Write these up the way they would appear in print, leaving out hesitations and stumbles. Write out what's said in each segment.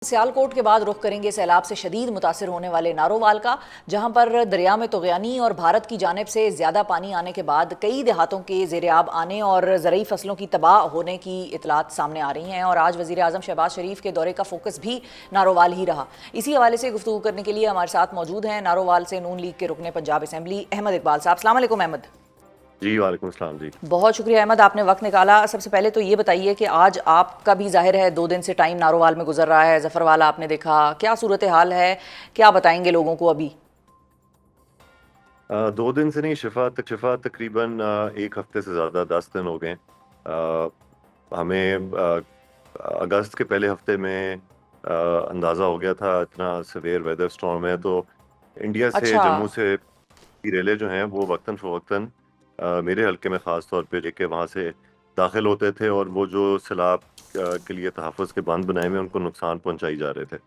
सियालकोट के बाद रुख करेंगे सैलाब से शदीद मुतासिर होने वाले नारोवाल का, जहां पर दरिया में तुग़यानी और भारत की जानिब से ज़्यादा पानी आने के बाद कई देहातों के ज़ेर-ए-आब आने और ज़रई फसलों की तबाह होने की इतलात सामने आ रही हैं। और आज वज़ीर आज़म शहबाज शरीफ के दौरे का फोकस भी नारोवाल ही रहा। इसी हवाले से गुफ्तगू करने के लिए हमारे साथ मौजूद हैं नारोवाल से नून लीग के रुकने पंजाब असम्बली अहमद इकबाल साहब। अस्सलाम वालेकुम अहमद। जी वालेकुम सलाम जी। बहुत शुक्रिया अहमद, आपने वक्त निकाला। सबसे पहले तो ये बताइए कि आज आपका भी जाहिर है 2 दिन से टाइम नारोवाल में गुजर रहा है, जफरवाला आपने देखा, क्या सूरत हाल है, क्या बताएंगे लोगों को अभी? 2 दिन से नहीं, शिफा तकरीबन 1 हफ्ते से ज़्यादा 10 दिन हो गए। हमें अगस्त के पहले हफ्ते में अंदाज़ा हो गया था इतना सवेयर वेदर स्टॉर्म है, तो इंडिया से अच्छा। जम्मू से की रेले जो हैं वो वक्तन फ़वक्तन मेरे हल्के में ख़ास तौर पे लेके वहाँ से दाखिल होते थे, और वो जो सैलाब के लिए तहफ़्फ़ुज़ के बांध बनाए हुए हैं उनको नुकसान पहुँचाई जा रहे थे।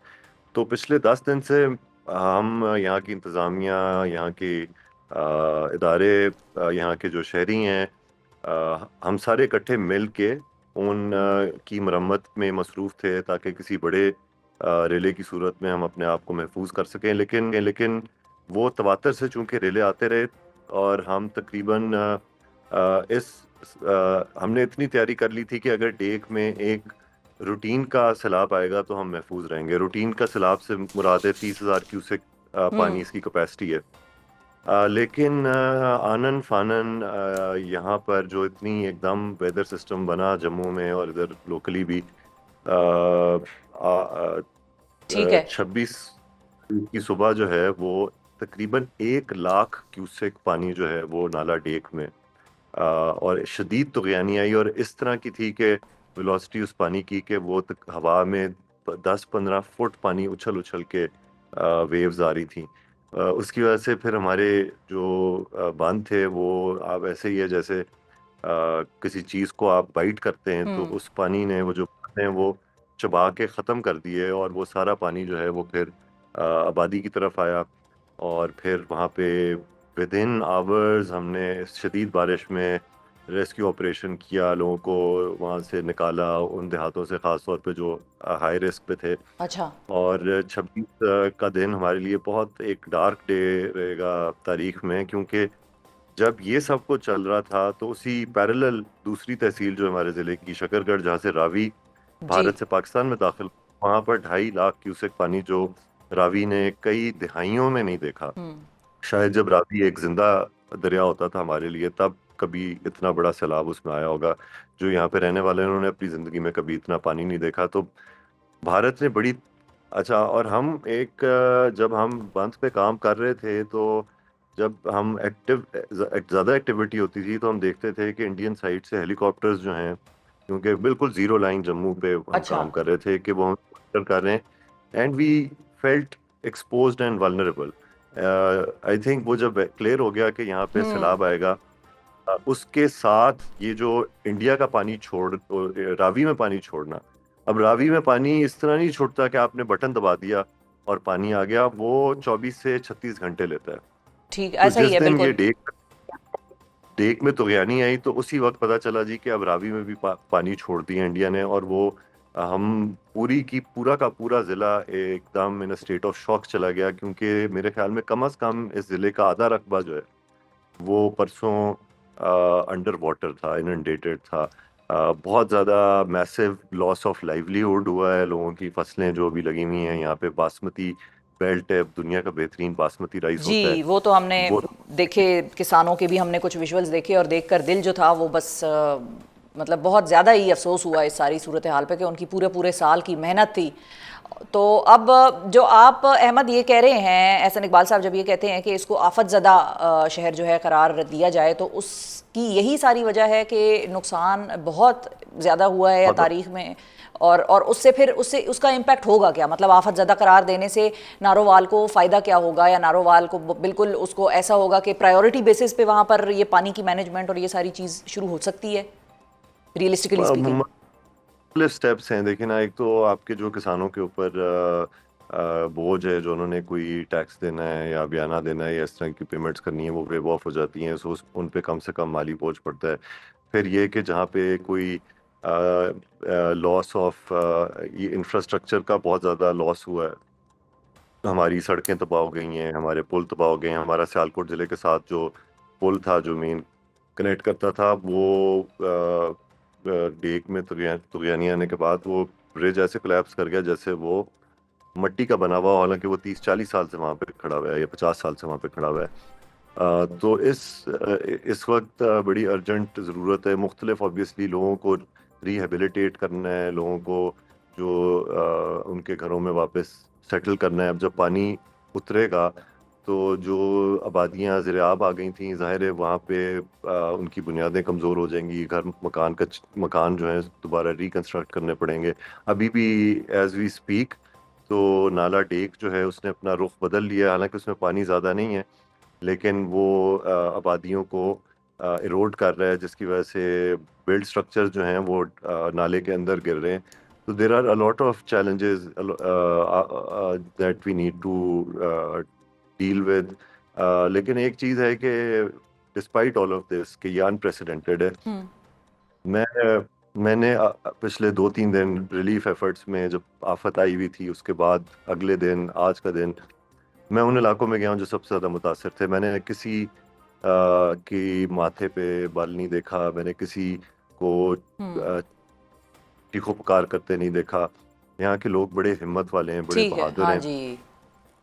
तो पिछले 10 दिन से हम यहाँ की इंतज़ामिया, यहाँ की इदारे, यहाँ के जो शहरी हैं, हम सारे इकट्ठे मिल के उन की मरम्मत में मसरूफ़ थे ताकि किसी बड़े रेले की सूरत में हम अपने आप को महफूज कर सकें। लेकिन वो तवातर से चूंकि रेले आते रहे, और हम तकरीबन हमने इतनी तैयारी कर ली थी कि अगर डेक में एक रूटीन का सैलाब आएगा तो हम महफूज रहेंगे। रूटीन का सैलाब से मुराद है 30,000 क्यूसेक पानी हम्म। इसकी कैपेसिटी है। लेकिन आनन फानन यहाँ पर जो इतनी एकदम वेदर सिस्टम बना जम्मू में और इधर लोकली भी, 26 की सुबह जो है वो तकरीबन 1 लाख क्यूसेक पानी जो है वो नाला डेक में, और शदीद तुग़यानी आई, और इस तरह की थी कि वेलोसिटी उस पानी की कि वो हवा में 10-15 फुट पानी उछल उछल के वेव्स आ रही थी। उसकी वजह से फिर हमारे जो बांध थे वो आप ऐसे ही है जैसे किसी चीज़ को आप बाइट करते हैं, तो हम्म। उस पानी ने वो जो बांध हैं वो चबा के ख़त्म कर दिए, और वो सारा पानी जो है वो फिर आबादी की तरफ आया। और फिर वहाँ पे विद इन आवर्स हमने इस शदीद बारिश में रेस्क्यू ऑपरेशन किया, लोगों को वहाँ से निकाला, उन देहातों से, ख़ास तौर पे जो हाई रिस्क पे थे। अच्छा। और 26 का दिन हमारे लिए बहुत एक डार्क डे रहेगा तारीख में, क्योंकि जब ये सब कुछ चल रहा था तो उसी पैरेलल दूसरी तहसील जो हमारे ज़िले की शकरगढ़, जहाँ से रावी जी। भारत से पाकिस्तान में दाखिल, वहाँ पर 2.5 लाख क्यूसेक पानी जो रावी ने कई दिहाइयों में नहीं देखा। हम्म। शायद जब रावी एक जिंदा दरिया होता था हमारे लिए, तब कभी इतना बड़ा सैलाब उसमें आया होगा। जो यहाँ पे रहने वाले हैं उन्होंने अपनी ज़िंदगी में कभी इतना पानी नहीं देखा। तो भारत ने बड़ी अच्छा, और हम जब हम बंद पे काम कर रहे थे, तो जब हम ज़्यादा एक्टिविटी होती थी तो हम देखते थे कि इंडियन साइड से हेलीकॉप्टर्स जो हैं, क्योंकि बिल्कुल ज़ीरो लाइन जम्मू पे हम अच्छा। काम कर रहे थे, कि वो हम कर रहे हैं, and we felt exposed and vulnerable. I think वो जब क्लियर हो गया कि यहाँ पे हम्म। सैलाब आएगा, उसके साथ ये जो इंडिया का पानी रावी में पानी छोड़ना। अब रावी में पानी इस तरह नहीं छोड़ता कि आपने बटन दबा दिया और पानी आ गया, वो 24 से 36 घंटे लेता है। ठीक, तो ऐसा ही जिस है दिन ये बिल्कुल। डेक में तुगयानी आई, तो उसी वक्त पता चला जी कि अब रावी में भी पानी छोड़ दिया इंडिया ने, और वो हम पूरा का पूरा जिला एकदम इन स्टेट ऑफ शॉक चला गया, क्योंकि मेरे ख्याल में कम से कम इस जिले का आधा रकबा जो है वो परसों अंडर वाटर था, इनंडेटेड था। बहुत ज़्यादा मैसिव लॉस ऑफ लाइवलीहुड हुआ है, लोगों की फसलें जो भी लगी हुई हैं यहाँ पे। बासमती बेल्ट है, दुनिया का बेहतरीन बासमती राइस होता है जी, वो तो हमने वो। देखे, किसानों के भी हमने कुछ विजुअल्स देखे और देखकर दिल जो था वो बस मतलब बहुत ज़्यादा ही अफसोस हुआ इस सारी सूरत हाल पे कि उनकी पूरे पूरे साल की मेहनत थी। तो अब जो आप अहमद ये कह रहे हैं, एहसन इकबाल साहब जब ये कहते हैं कि इसको आफत ज़दा शहर जो है करार दिया जाए, तो उसकी यही सारी वजह है कि नुकसान बहुत ज़्यादा हुआ है या बहुत तारीख में, और उससे उसका इम्पैक्ट होगा क्या? मतलब आफत ज़दा करार देने से नारोवाल को फ़ायदा क्या होगा, या नारोवाल को बिल्कुल उसको ऐसा होगा कि प्रायोरिटी बेसिस पे वहाँ पर ये पानी की मैनेजमेंट और ये सारी चीज़ शुरू हो सकती है, रियलिस्टिकली स्पीकिंग? मुख्तलिफ स्टेप्स हैं। देखिए ना, एक तो आपके जो किसानों के ऊपर बोझ है, जो उन्होंने कोई टैक्स देना है या बयाना देना है या इस तरह की पेमेंट्स करनी है, वो वेव ऑफ हो जाती हैं, सो उन पे कम से कम माली बोझ पड़ता है। फिर ये कि जहाँ पे कोई लॉस ऑफ ये इंफ्रास्ट्रक्चर का बहुत ज़्यादा लॉस हुआ है। हमारी सड़कें तबाह हो गई हैं, हमारे पुल तबाह हो गए हैं। हमारा सियालकोट ज़िले के साथ जो पुल था जो मेन कनेक्ट करता था वो डेक में तुगयानी आने के बाद वो ब्रिज ऐसे कोलैप्स कर गया जैसे वो मट्टी का बना हुआ हो, हालांकि वो 30-40 साल से वहाँ पे खड़ा हुआ है या 50 साल से वहाँ पे खड़ा हुआ है। तो इस वक्त बड़ी अर्जेंट ज़रूरत है। मुख्तलिफ ऑब्वियसली लोगों को रिहेबिलिटेट करना है, लोगों को जो उनके घरों में वापस सेटल करना है। अब जब पानी उतरेगा तो जो आबादियाँ ज़ेर-ए-आब आ गई थी, ज़ाहिर है वहाँ पे उनकी बुनियादें कमज़ोर हो जाएंगी, घर मकान जो है दोबारा रिकंस्ट्रक्ट करने पड़ेंगे। अभी भी एज वी स्पीक तो नाला डेक जो है उसने अपना रुख बदल लिया है, हालांकि उसमें पानी ज़्यादा नहीं है, लेकिन वो आबादियों को इरोड कर रहा है, जिसकी वजह से बिल्ड स्ट्रक्चर जो हैं वो नाले के अंदर गिर रहे हैं। तो there are a lot of challenges that we need to deal with. लेकिन एक चीज़ है कि डिस्पाइट ऑल ऑफ दिस कि ये अनप्रेसिडेंटेड है। मैं मैंने पिछले 2-3 दिन रिलीफ एफर्ट्स में जब आफत आई हुई थी उसके बाद अगले दिन आज का दिन मैं उन इलाकों में गया हूँ जो सबसे ज़्यादा मुतासर थे। मैंने किसी की माथे पे बाल नहीं देखा, मैंने किसी को चीखो पुकार करते नहीं देखा। यहाँ के लोग बड़े हिम्मत वाले हैं, बड़े ठीक है, बहादुर हाँ हैं। जी।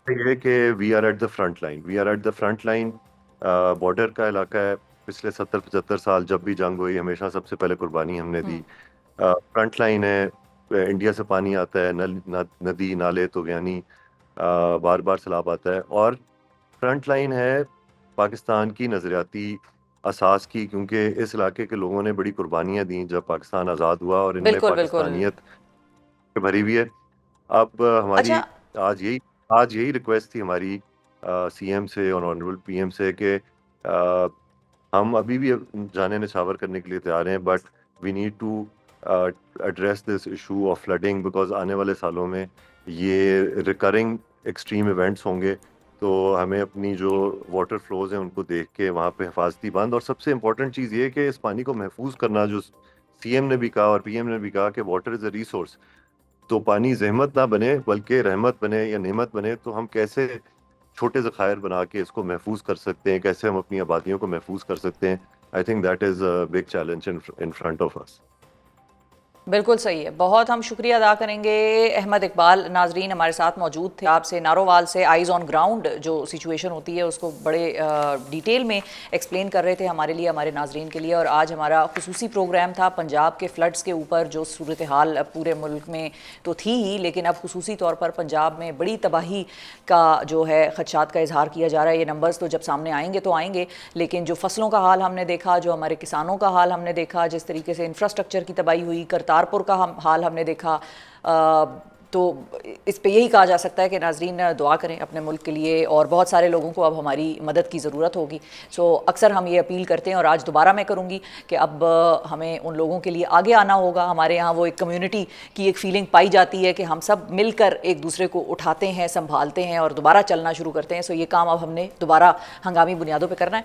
ये कि we are at the front line, we are at the front line. Border का इलाका है। पिछले 70-75 साल जब भी जंग हुई हमेशा सबसे पहले कुर्बानी हमने दी। फ्रंट लाइन है। इंडिया से पानी आता है, नदी नाले तो यानी बार बार सैलाब आता है। और फ्रंट लाइन है पाकिस्तान की नज़रियाती असास की, क्योंकि इस इलाके के लोगों ने बड़ी कुर्बानियाँ दी जब पाकिस्तान आज़ाद हुआ और इनमें बिल्कुल, बिल्कुल। पाकिस्तानियत भरी हुई है। अब हमारी अच्छा। आज यही आज यही रिक्वेस्ट थी हमारी सीएम से और ऑनरेबल पीएम से कि हम अभी भी जाने निछावर करने के लिए तैयार हैं, but we need to address this issue of flooding, because आने वाले सालों में ये रिकरिंग एक्सट्रीम इवेंट्स होंगे। तो हमें अपनी जो वाटर फ्लोज हैं उनको देख के वहाँ पे हिफाजती बंद, और सबसे इम्पोर्टेंट चीज़ ये है कि इस पानी को महफूज करना, जो सीएम ने भी कहा और पीएम ने भी कहा कि वाटर इज़ अ रिसोर्स। तो पानी ज़हमत ना बने बल्कि रहमत बने या नेमत बने। तो हम कैसे छोटे ज़खायर बना के इसको महफूज कर सकते हैं, कैसे हम अपनी आबादियों को महफूज कर सकते हैं। I think that is a big challenge in front of us. बिल्कुल सही है। बहुत हम शुक्रिया अदा करेंगे अहमद इकबाल। नाजरीन हमारे साथ मौजूद थे, आपसे नारोवाल से आइज़ ऑन ग्राउंड जो सिचुएशन होती है उसको बड़े डिटेल में एक्सप्लेन कर रहे थे हमारे लिए, हमारे नाजरीन के लिए। और आज हमारा खुसूसी प्रोग्राम था पंजाब के फ्लड्स के ऊपर, जो सूरत हाल पूरे मुल्क में तो थी ही, लेकिन अब खुसूसी तौर पर पंजाब में बड़ी तबाही का जो है खदशात का इजहार किया जा रहा है। ये नंबर्स तो जब सामने आएंगे तो आएंगे, लेकिन जो फसलों का हाल हमने देखा, जो हमारे किसानों का हाल हमने देखा, जिस तरीके से इंफ्रास्ट्रक्चर की तबाही हुई, करतारपुर का हाल हमने देखा, तो इस पे यही कहा जा सकता है कि नाजरीन दुआ करें अपने मुल्क के लिए, और बहुत सारे लोगों को अब हमारी मदद की ज़रूरत होगी। सो अक्सर हम ये अपील करते हैं और आज दोबारा मैं करूँगी कि अब हमें उन लोगों के लिए आगे आना होगा। हमारे यहाँ वो एक कम्युनिटी की एक फीलिंग पाई जाती है कि हम सब मिलकर एक दूसरे को उठाते हैं, संभालते हैं और दोबारा चलना शुरू करते हैं। सो ये काम अब हमने दोबारा हंगामी बुनियादों पर करना है।